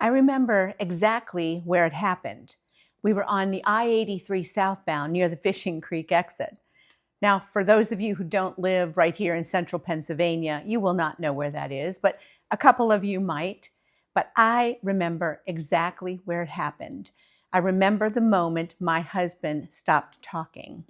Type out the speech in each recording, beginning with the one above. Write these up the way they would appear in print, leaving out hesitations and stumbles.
I remember exactly where it happened. We were on the I-83 southbound near the Fishing Creek exit. Now, for those of you who don't live right here in central Pennsylvania, you will not know where that is, but a couple of you might. But I remember exactly where it happened. I remember the moment my husband stopped talking.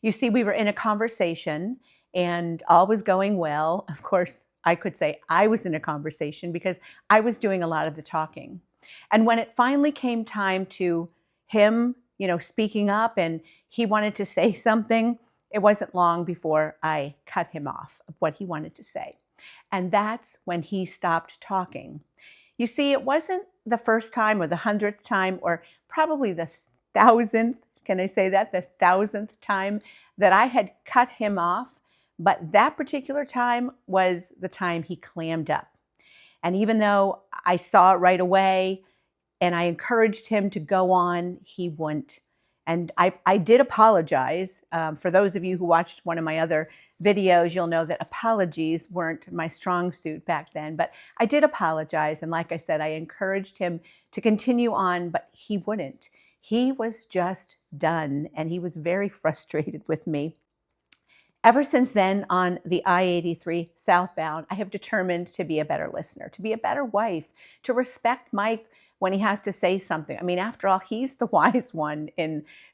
You see, we were in a conversation and all was going well. Of course, I could say I was in a conversation because I was doing a lot of the talking. And when it finally came time to him, speaking up and he wanted to say something, it wasn't long before I cut him off of what he wanted to say. And that's when he stopped talking. You see, it wasn't the first time or the 100th time or probably the 1,000th, can I say that? The 1,000th time that I had cut him off, but that particular time was the time he clammed up. And even though I saw it right away and I encouraged him to go on, he wouldn't. And I did apologize. For those of you who watched one of my other videos, you'll know that apologies weren't my strong suit back then. But I did apologize. And like I said, I encouraged him to continue on, but he wouldn't. He was just done, and he was very frustrated with me. Ever since then, on the I-83 southbound, I have determined to be a better listener, to be a better wife, to respect Mike when he has to say something. I mean, after all, he's the wise one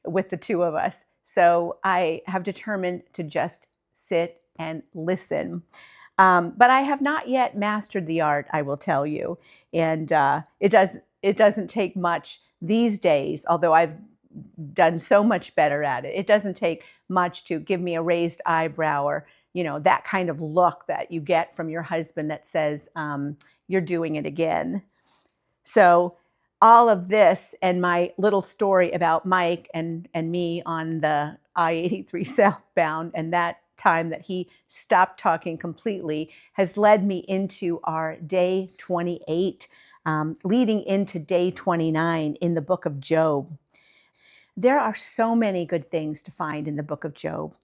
with the two of us. So I have determined to just sit and listen. But I have not yet mastered the art, I will tell you. And it doesn't take much these days, although I've done so much better at it. It doesn't take much to give me a raised eyebrow or, that kind of look that you get from your husband that says, you're doing it again. So all of this and my little story about Mike and me on the I-83 southbound and that time that he stopped talking completely has led me into our day 28, leading into day 29 in the book of Job. There are so many good things to find in the book of Job.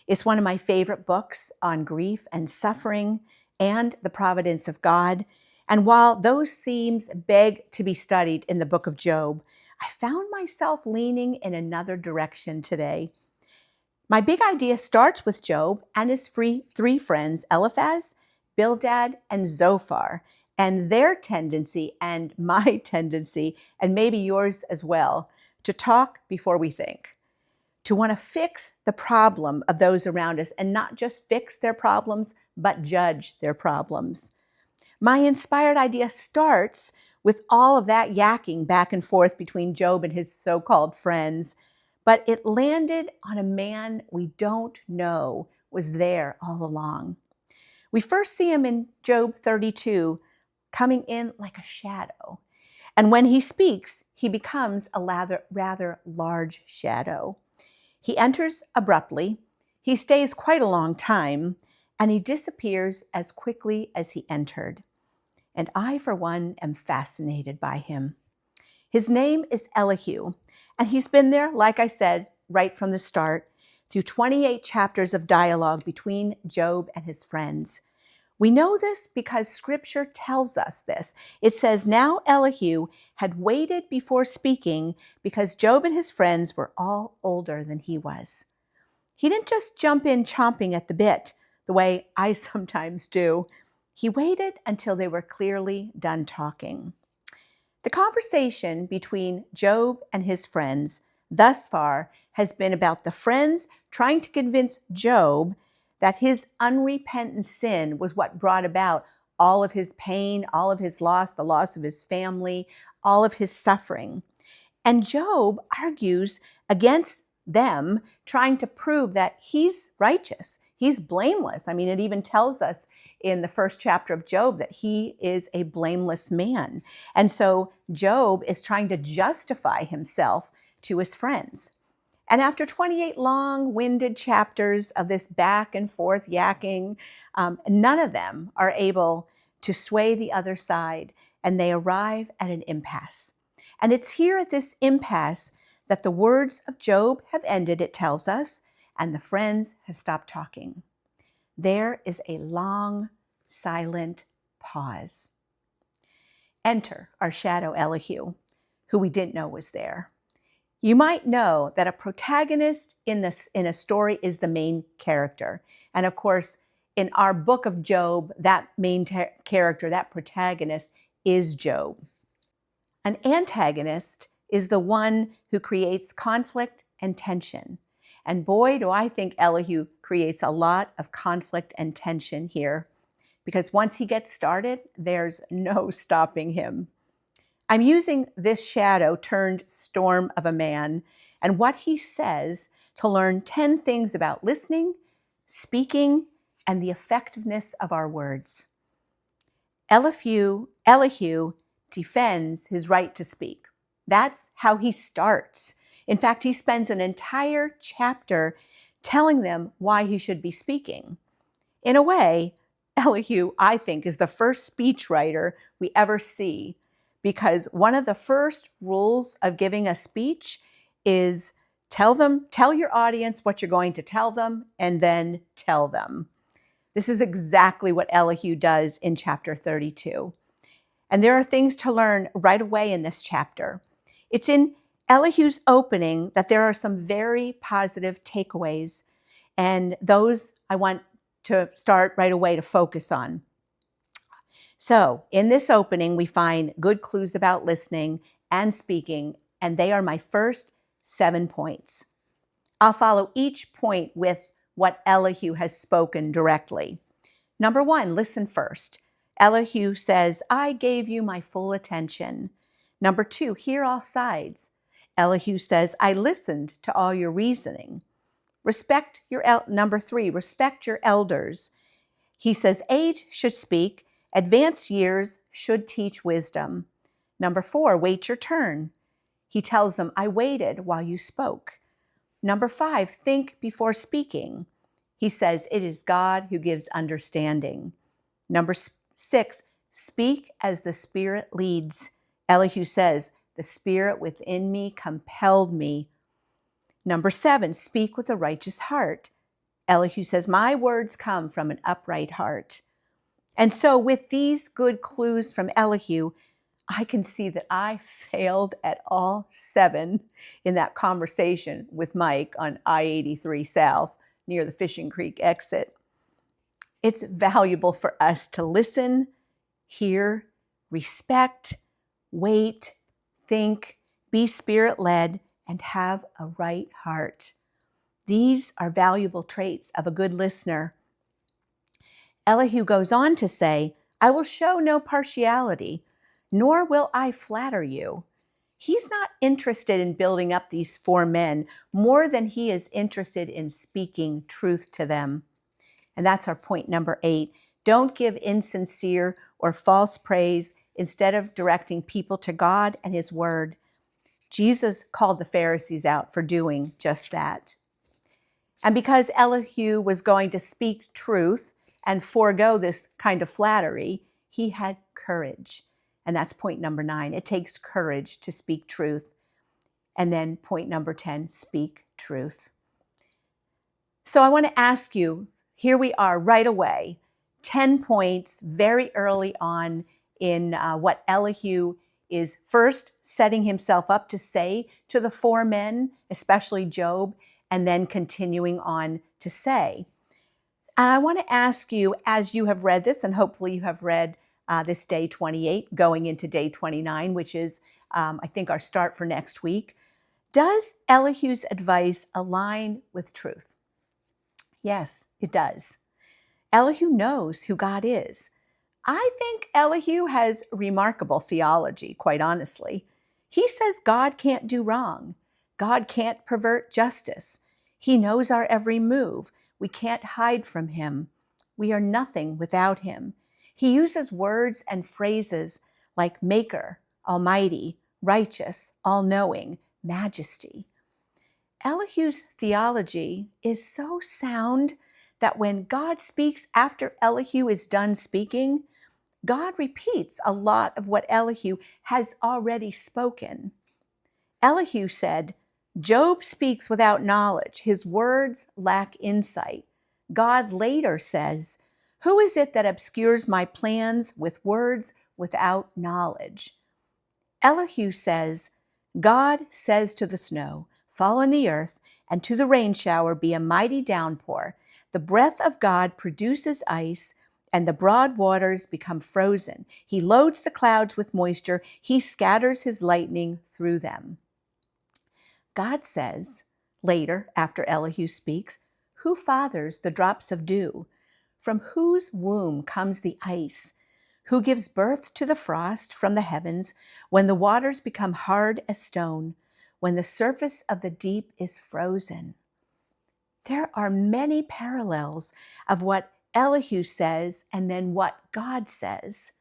It's one of my favorite books on grief and suffering and the providence of God. And while those themes beg to be studied in the book of Job, I found myself leaning in another direction today. My big idea starts with Job and his three friends, Eliphaz, Bildad, and Zophar, and their tendency and my tendency, and maybe yours as well, to talk before we think, to want to fix the problem of those around us and not just fix their problems, but judge their problems. My inspired idea starts with all of that yakking back and forth between Job and his so-called friends, but it landed on a man we don't know was there all along. We first see him in Job 32, coming in like a shadow. And when he speaks, he becomes a rather large shadow. He enters abruptly, he stays quite a long time, and he disappears as quickly as he entered. And I, for one, am fascinated by him. His name is Elihu, and he's been there, like I said, right from the start, through 28 chapters of dialogue between Job and his friends. We know this because Scripture tells us this. It says, now Elihu had waited before speaking because Job and his friends were all older than he was. He didn't just jump in chomping at the bit, the way I sometimes do. He waited until they were clearly done talking. The conversation between Job and his friends thus far has been about the friends trying to convince Job that his unrepentant sin was what brought about all of his pain, all of his loss, the loss of his family, all of his suffering. And Job argues against them, trying to prove that he's righteous, he's blameless. I mean, it even tells us in the first chapter of Job that he is a blameless man. And so Job is trying to justify himself to his friends. And after 28 long-winded chapters of this back and forth yakking, none of them are able to sway the other side, and they arrive at an impasse. And it's here at this impasse that the words of Job have ended, it tells us, and the friends have stopped talking. There is a long, silent pause. Enter our shadow Elihu, who we didn't know was there. You might know that a protagonist in a story is the main character. And of course, in our book of Job, that main character, that protagonist, is Job. An antagonist is the one who creates conflict and tension. And boy, do I think Elihu creates a lot of conflict and tension here, because once he gets started, there's no stopping him. I'm using this shadow turned storm of a man and what he says to learn 10 things about listening, speaking, and the effectiveness of our words. Elihu defends his right to speak. That's how he starts. In fact, he spends an entire chapter telling them why he should be speaking. In a way, Elihu, I think, is the first speechwriter we ever see, because one of the first rules of giving a speech is tell your audience what you're going to tell them, and then tell them. This is exactly what Elihu does in chapter 32. And there are things to learn right away in this chapter. It's in Elihu's opening that there are some very positive takeaways, and those I want to start right away to focus on. So in this opening, we find good clues about listening and speaking, and they are my first 7 points. I'll follow each point with what Elihu has spoken directly. Number 1, listen first. Elihu says, I gave you my full attention. Number 2, hear all sides. Elihu says, I listened to all your reasoning. Number 3, respect your elders. He says, age should speak, advanced years should teach wisdom. Number 4, wait your turn. He tells them, I waited while you spoke. Number 5, think before speaking. He says, it is God who gives understanding. Number 6, speak as the Spirit leads. Elihu says, the Spirit within me compelled me. Number 7, speak with a righteous heart. Elihu says, my words come from an upright heart. And so with these good clues from Elihu, I can see that I failed at all 7 in that conversation with Mike on I-83 South near the Fishing Creek exit. It's valuable for us to listen, hear, respect, wait, think, be Spirit-led, and have a right heart. These are valuable traits of a good listener. Elihu goes on to say, I will show no partiality, nor will I flatter you. He's not interested in building up these 4 men more than he is interested in speaking truth to them. And that's our point number 8. Don't give insincere or false praise instead of directing people to God and his word. Jesus called the Pharisees out for doing just that. And because Elihu was going to speak truth and forego this kind of flattery, he had courage. And that's point number 9. It takes courage to speak truth. And then point number 10, speak truth. So I want to ask you, here we are right away, 10 points very early on in what Elihu is first setting himself up to say to the 4 men, especially Job, and then continuing on to say. And I want to ask you, as you have read this, and hopefully you have read this day 28, going into day 29, which is, I think, our start for next week, does Elihu's advice align with truth? Yes, it does. Elihu knows who God is. I think Elihu has remarkable theology, quite honestly. He says God can't do wrong. God can't pervert justice. He knows our every move. We can't hide from him. We are nothing without him. He uses words and phrases like maker, almighty, righteous, all-knowing, majesty. Elihu's theology is so sound that when God speaks after Elihu is done speaking, God repeats a lot of what Elihu has already spoken. Elihu said, Job speaks without knowledge. His words lack insight. God later says, who is it that obscures my plans with words without knowledge. Elihu says, God says to the snow, fall on the earth, and to the rain shower be a mighty downpour. The breath of God produces ice, and the broad waters become frozen. He loads the clouds with moisture. He scatters his lightning through them. God says, later, after Elihu speaks, who fathers the drops of dew? From whose womb comes the ice? Who gives birth to the frost from the heavens when the waters become hard as stone, when the surface of the deep is frozen? There are many parallels of what Elihu says and then what God says.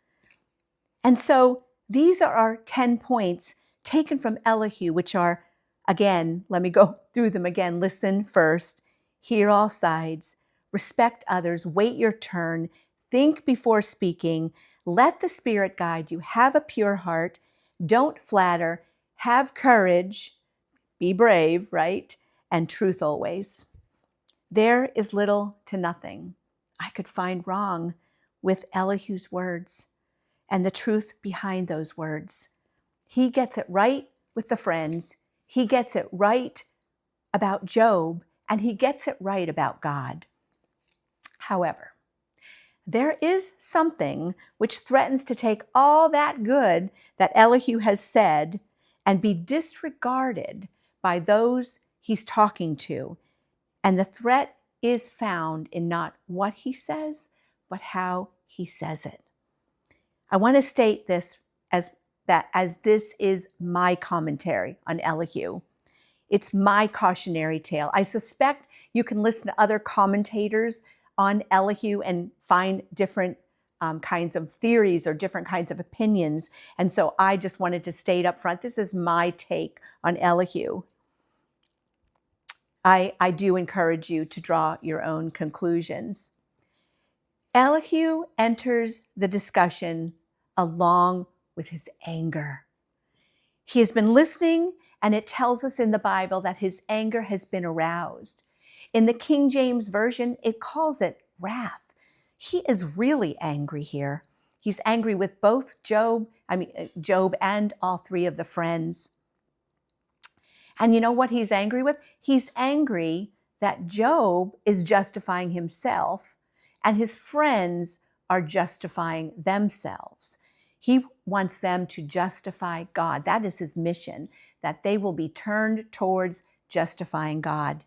And so these are our 10 points taken from Elihu, which are, again, let me go through them again. Listen first, hear all sides, respect others, wait your turn, think before speaking, let the Spirit guide you, have a pure heart, don't flatter, have courage, be brave, right? And truth always. There is little to nothing I could find wrong with Elihu's words and the truth behind those words. He gets it right with the friends. He gets it right about Job, and he gets it right about God. However, there is something which threatens to take all that good that Elihu has said and be disregarded by those he's talking to. And the threat is found in not what he says, but how he says it. I want to state this as this is my commentary on Elihu. It's my cautionary tale. I suspect you can listen to other commentators on Elihu and find different kinds of theories or different kinds of opinions. And so I just wanted to state up front, this is my take on Elihu. I do encourage you to draw your own conclusions. Elihu enters the discussion along with his anger. He has been listening, and it tells us in the Bible that his anger has been aroused. In the King James Version, it calls it wrath. He is really angry here. He's angry with both Job and all three of the friends. And you know what he's angry with? He's angry that Job is justifying himself and his friends are justifying themselves. He wants them to justify God. That is his mission, that they will be turned towards justifying God.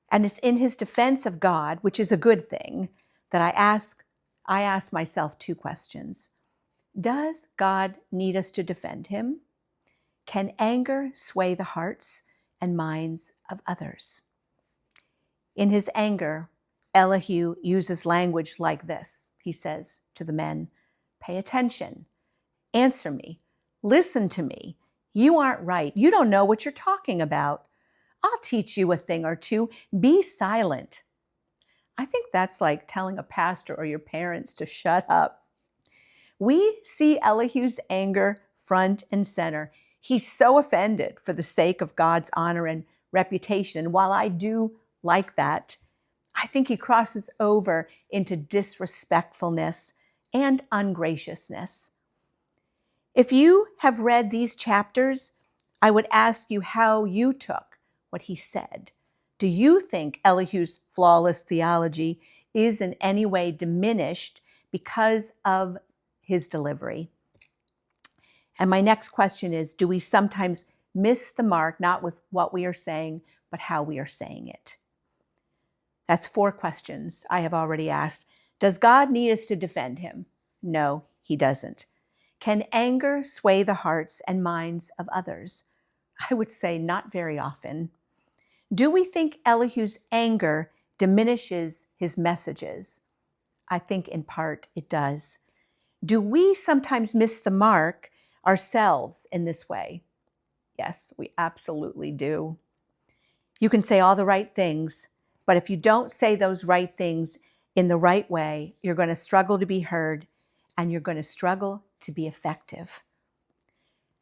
And it's in his defense of God, which is a good thing, that I ask myself two questions. Does God need us to defend him? Can anger sway the hearts and minds of others? In his anger, Elihu uses language like this. He says to the men, pay attention, answer me, listen to me. You aren't right. You don't know what you're talking about. I'll teach you a thing or two. Be silent. I think that's like telling a pastor or your parents to shut up. We see Elihu's anger front and center. He's so offended for the sake of God's honor and reputation. And while I do like that, I think he crosses over into disrespectfulness and ungraciousness. If you have read these chapters, I would ask you how you took what he said. Do you think Elihu's flawless theology is in any way diminished because of his delivery? And my next question is, do we sometimes miss the mark, not with what we are saying, but how we are saying it? That's 4 questions I have already asked. Does God need us to defend him? No, he doesn't. Can anger sway the hearts and minds of others? I would say not very often. Do we think Elihu's anger diminishes his messages? I think in part it does. Do we sometimes miss the mark ourselves in this way? Yes, we absolutely do. You can say all the right things, but if you don't say those right things in the right way, you're going to struggle to be heard and you're going to struggle to be effective.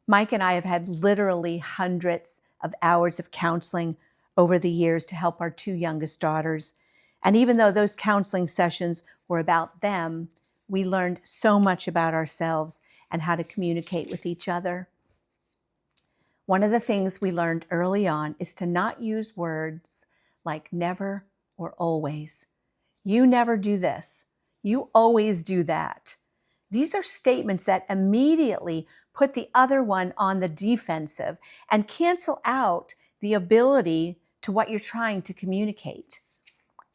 Mike and I have had literally hundreds of hours of counseling over the years to help our 2 youngest daughters. And even though those counseling sessions were about them, we learned so much about ourselves and how to communicate with each other. One of the things we learned early on is to not use words like never or always. You never do this. You always do that. These are statements that immediately put the other one on the defensive and cancel out the ability to what you're trying to communicate.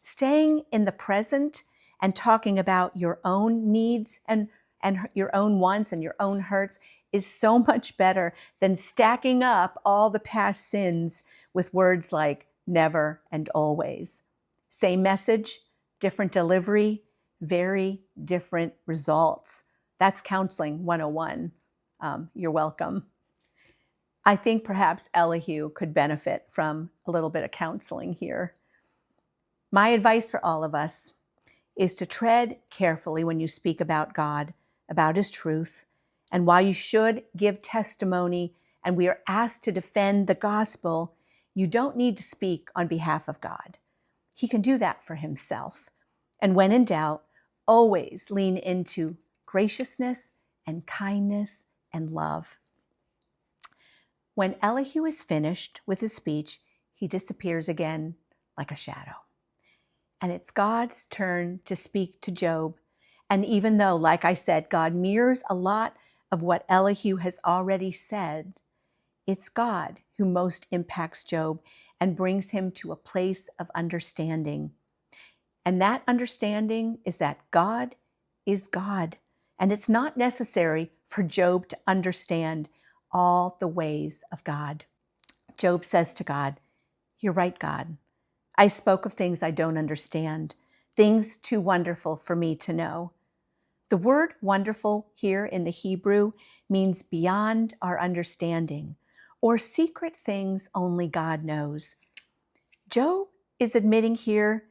Staying in the present and talking about your own needs and your own wants and your own hurts is so much better than stacking up all the past sins with words like never and always. Same message, different delivery, very different results. That's Counseling 101. You're welcome. I think perhaps Elihu could benefit from a little bit of counseling here. My advice for all of us is to tread carefully when you speak about God, about His truth, and while you should give testimony and we are asked to defend the gospel, you don't need to speak on behalf of God. He can do that for Himself. And when in doubt, always lean into graciousness and kindness and love. When Elihu is finished with his speech, he disappears again like a shadow. And it's God's turn to speak to Job. And even though, like I said, God mirrors a lot of what Elihu has already said, it's God who most impacts Job and brings him to a place of understanding. And that understanding is that God is God. And it's not necessary for Job to understand all the ways of God. Job says to God, "You're right, God. I spoke of things I don't understand, things too wonderful for me to know." The word wonderful here in the Hebrew means beyond our understanding, or secret things only God knows. Job is admitting here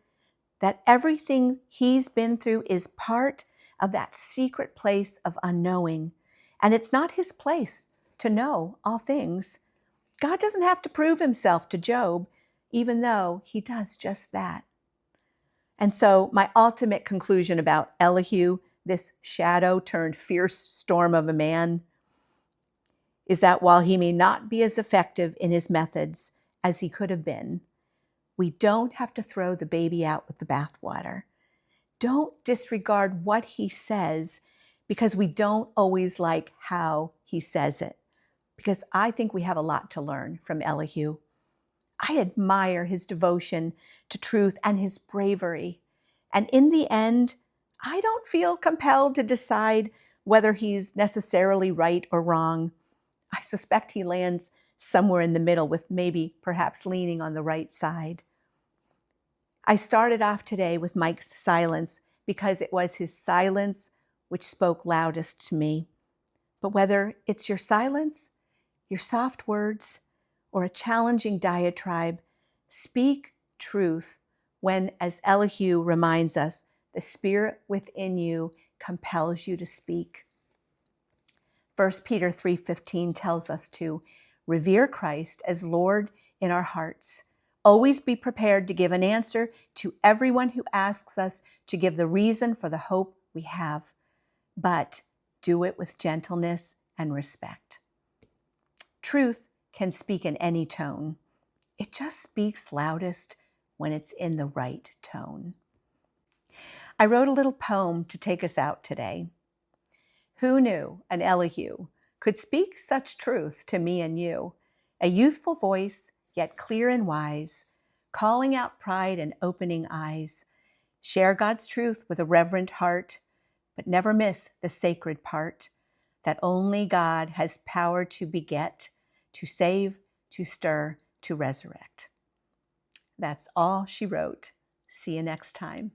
that everything he's been through is part of that secret place of unknowing, and it's not his place to know all things. God doesn't have to prove Himself to Job, even though He does just that. And so my ultimate conclusion about Elihu, this shadow turned fierce storm of a man, is that while he may not be as effective in his methods as he could have been, we don't have to throw the baby out with the bathwater. Don't disregard what he says because we don't always like how he says it. Because I think we have a lot to learn from Elihu. I admire his devotion to truth and his bravery. And in the end, I don't feel compelled to decide whether he's necessarily right or wrong. I suspect he lands somewhere in the middle with maybe perhaps leaning on the right side. I started off today with Mike's silence because it was his silence which spoke loudest to me. But whether it's your silence, your soft words, or a challenging diatribe, speak truth when, as Elihu reminds us, the Spirit within you compels you to speak. 1 Peter 3:15 tells us to revere Christ as Lord in our hearts. Always be prepared to give an answer to everyone who asks us to give the reason for the hope we have, but do it with gentleness and respect. Truth can speak in any tone. It just speaks loudest when it's in the right tone. I wrote a little poem to take us out today. Who knew an Elihu could speak such truth to me and you? A youthful voice, yet clear and wise, calling out pride and opening eyes. Share God's truth with a reverent heart, but never miss the sacred part that only God has power to beget, to save, to stir, to resurrect. That's all she wrote. See you next time.